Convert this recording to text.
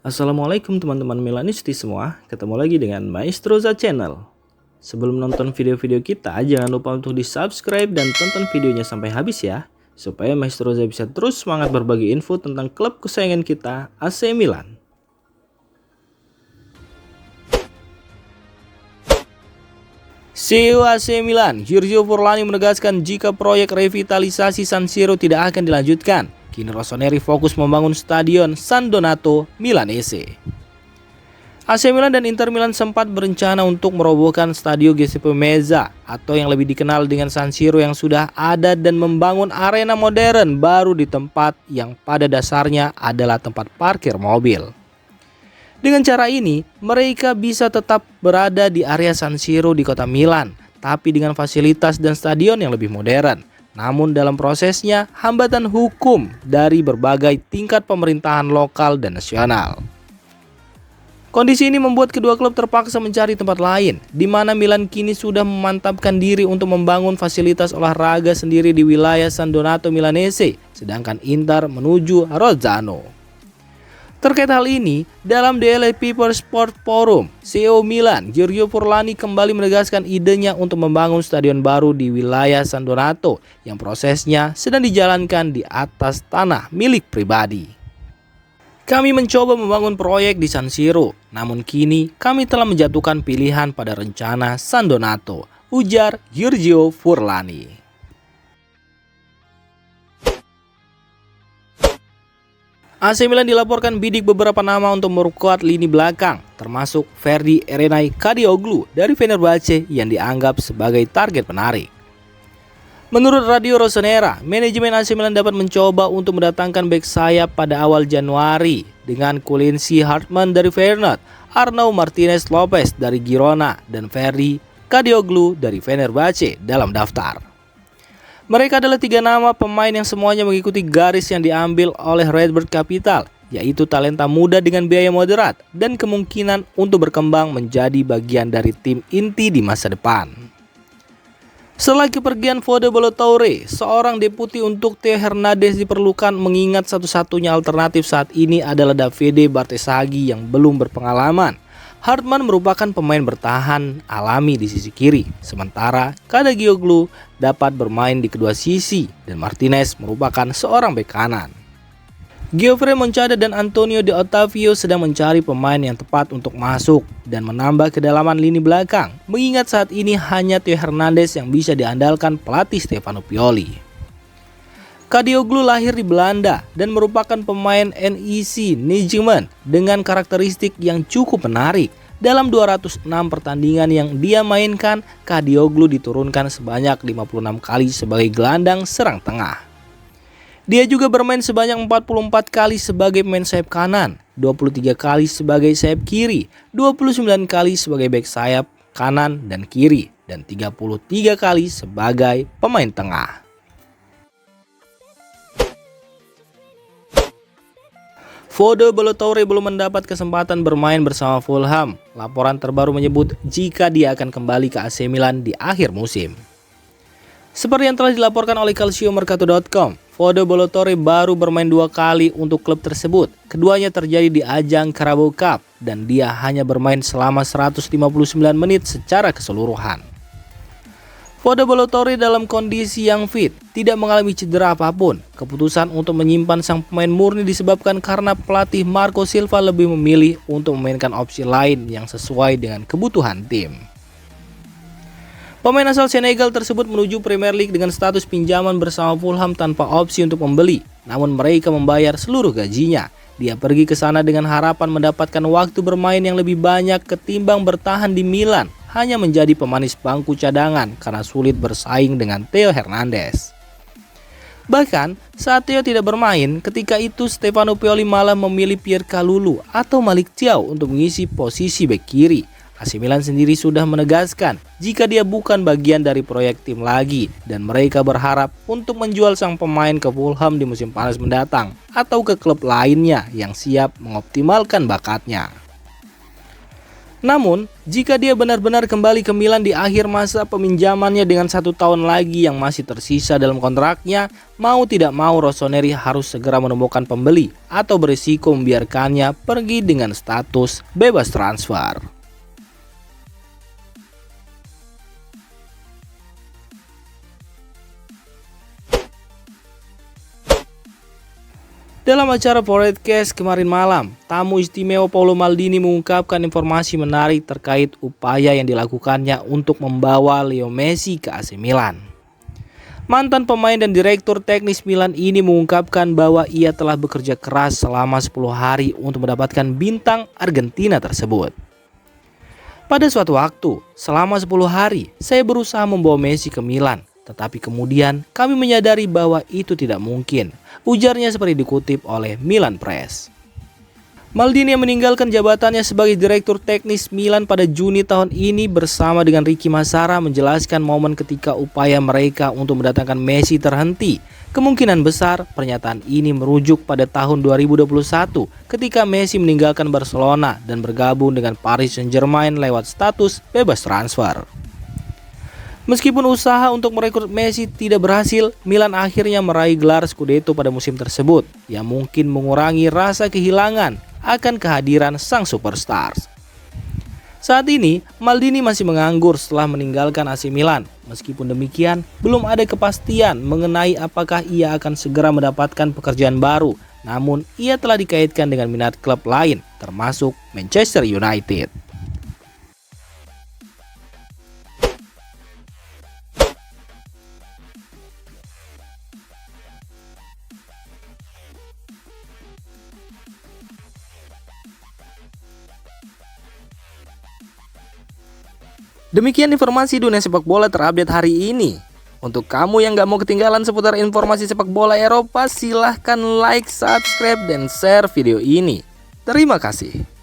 Assalamualaikum teman-teman Milanisti semua, ketemu lagi dengan Maestroza Channel. Sebelum nonton video-video kita, jangan lupa untuk di subscribe dan tonton videonya sampai habis ya, supaya Maestroza bisa terus semangat berbagi info tentang klub kesayangan kita, AC Milan. CEO AC Milan, Giorgio Forlani menegaskan jika proyek revitalisasi San Siro tidak akan dilanjutkan. Kini Rossoneri fokus membangun stadion San Donato Milanese. AC Milan dan Inter Milan sempat berencana untuk merobohkan Stadio Giuseppe Meazza atau yang lebih dikenal dengan San Siro yang sudah ada dan membangun arena modern baru di tempat yang pada dasarnya adalah tempat parkir mobil. Dengan cara ini, mereka bisa tetap berada di area San Siro di kota Milan, tapi dengan fasilitas dan stadion yang lebih modern. Namun dalam prosesnya, hambatan hukum dari berbagai tingkat pemerintahan lokal dan nasional. Kondisi ini membuat kedua klub terpaksa mencari tempat lain, di mana Milan kini sudah memantapkan diri untuk membangun fasilitas olahraga sendiri di wilayah San Donato Milanese, sedangkan Inter menuju Rozzano. Terkait hal ini, dalam Daily Paper Sport Forum, CEO Milan, Giorgio Forlani kembali menegaskan idenya untuk membangun stadion baru di wilayah San Donato yang prosesnya sedang dijalankan di atas tanah milik pribadi. Kami mencoba membangun proyek di San Siro, namun kini kami telah menjatuhkan pilihan pada rencana San Donato, ujar Giorgio Forlani. AC Milan dilaporkan bidik beberapa nama untuk memperkuat lini belakang, termasuk Ferdi Erenay Kadioglu dari Fenerbahce yang dianggap sebagai target menarik. Menurut Radio Rossonera, manajemen AC Milan dapat mencoba untuk mendatangkan bek sayap pada awal Januari dengan Quincy Hartman dari Feyenoord, Arnau Martinez Lopez dari Girona, dan Ferdi Kadioglu dari Fenerbahce dalam daftar. Mereka adalah tiga nama pemain yang semuanya mengikuti garis yang diambil oleh Redbird Capital, yaitu talenta muda dengan biaya moderat dan kemungkinan untuk berkembang menjadi bagian dari tim inti di masa depan. Setelah kepergian Fode Ballo-Touré, seorang deputi untuk Theo Hernandez diperlukan, mengingat satu-satunya alternatif saat ini adalah Davide Bartesaghi yang belum berpengalaman. Hartman merupakan pemain bertahan alami di sisi kiri, sementara Kadioglu dapat bermain di kedua sisi dan Martinez merupakan seorang bek kanan. Geoffrey Moncada dan Antonio De Ottavio sedang mencari pemain yang tepat untuk masuk dan menambah kedalaman lini belakang, mengingat saat ini hanya Theo Hernandez yang bisa diandalkan pelatih Stefano Pioli. Kadioglu lahir di Belanda dan merupakan pemain NEC Nijmegen dengan karakteristik yang cukup menarik. Dalam 206 pertandingan yang dia mainkan, Kadioglu diturunkan sebanyak 56 kali sebagai gelandang serang tengah. Dia juga bermain sebanyak 44 kali sebagai pemain sayap kanan, 23 kali sebagai sayap kiri, 29 kali sebagai bek sayap kanan dan kiri, dan 33 kali sebagai pemain tengah. Fode Ballo-Touré belum mendapat kesempatan bermain bersama Fulham. Laporan terbaru menyebut jika dia akan kembali ke AC Milan di akhir musim. Seperti yang telah dilaporkan oleh calciomercato.com, Fode Ballo-Touré baru bermain 2 kali untuk klub tersebut. Keduanya terjadi di ajang Carabao Cup dan dia hanya bermain selama 159 menit secara keseluruhan. Fode Ballo-Touré dalam kondisi yang fit, tidak mengalami cedera apapun. Keputusan untuk menyimpan sang pemain murni disebabkan karena pelatih Marco Silva lebih memilih untuk memainkan opsi lain yang sesuai dengan kebutuhan tim. Pemain asal Senegal tersebut menuju Premier League dengan status pinjaman bersama Fulham tanpa opsi untuk membeli, namun mereka membayar seluruh gajinya. Dia pergi ke sana dengan harapan mendapatkan waktu bermain yang lebih banyak ketimbang bertahan di Milan, hanya menjadi pemanis bangku cadangan karena sulit bersaing dengan Theo Hernandez. Bahkan saat Theo tidak bermain, ketika itu Stefano Pioli malah memilih Pierre Kalulu atau Malik Thiaw untuk mengisi posisi bek kiri. AC Milan sendiri sudah menegaskan jika dia bukan bagian dari proyek tim lagi dan mereka berharap untuk menjual sang pemain ke Fulham di musim panas mendatang atau ke klub lainnya yang siap mengoptimalkan bakatnya. Namun, jika dia benar-benar kembali ke Milan di akhir masa peminjamannya dengan 1 tahun lagi yang masih tersisa dalam kontraknya, mau tidak mau Rossoneri harus segera menemukan pembeli atau berisiko membiarkannya pergi dengan status bebas transfer. Dalam acara Podcast kemarin malam, tamu istimewa Paolo Maldini mengungkapkan informasi menarik terkait upaya yang dilakukannya untuk membawa Leo Messi ke AC Milan. Mantan pemain dan direktur teknis Milan ini mengungkapkan bahwa ia telah bekerja keras selama 10 hari untuk mendapatkan bintang Argentina tersebut. Pada suatu waktu, selama 10 hari, saya berusaha membawa Messi ke Milan. Tetapi kemudian kami menyadari bahwa itu tidak mungkin, ujarnya seperti dikutip oleh Milan Press. Maldini yang meninggalkan jabatannya sebagai direktur teknis Milan pada Juni tahun ini bersama dengan Ricky Massara menjelaskan momen ketika upaya mereka untuk mendatangkan Messi terhenti. Kemungkinan besar pernyataan ini merujuk pada tahun 2021 ketika Messi meninggalkan Barcelona dan bergabung dengan Paris Saint-Germain lewat status bebas transfer. Meskipun usaha untuk merekrut Messi tidak berhasil, Milan akhirnya meraih gelar Scudetto pada musim tersebut, yang mungkin mengurangi rasa kehilangan akan kehadiran sang superstar. Saat ini, Maldini masih menganggur setelah meninggalkan AC Milan. Meskipun demikian, belum ada kepastian mengenai apakah ia akan segera mendapatkan pekerjaan baru. Namun, ia telah dikaitkan dengan minat klub lain, termasuk Manchester United. Demikian informasi dunia sepak bola terupdate hari ini. Untuk kamu yang gak mau ketinggalan seputar informasi sepak bola Eropa, silahkan like, subscribe, dan share video ini. Terima kasih.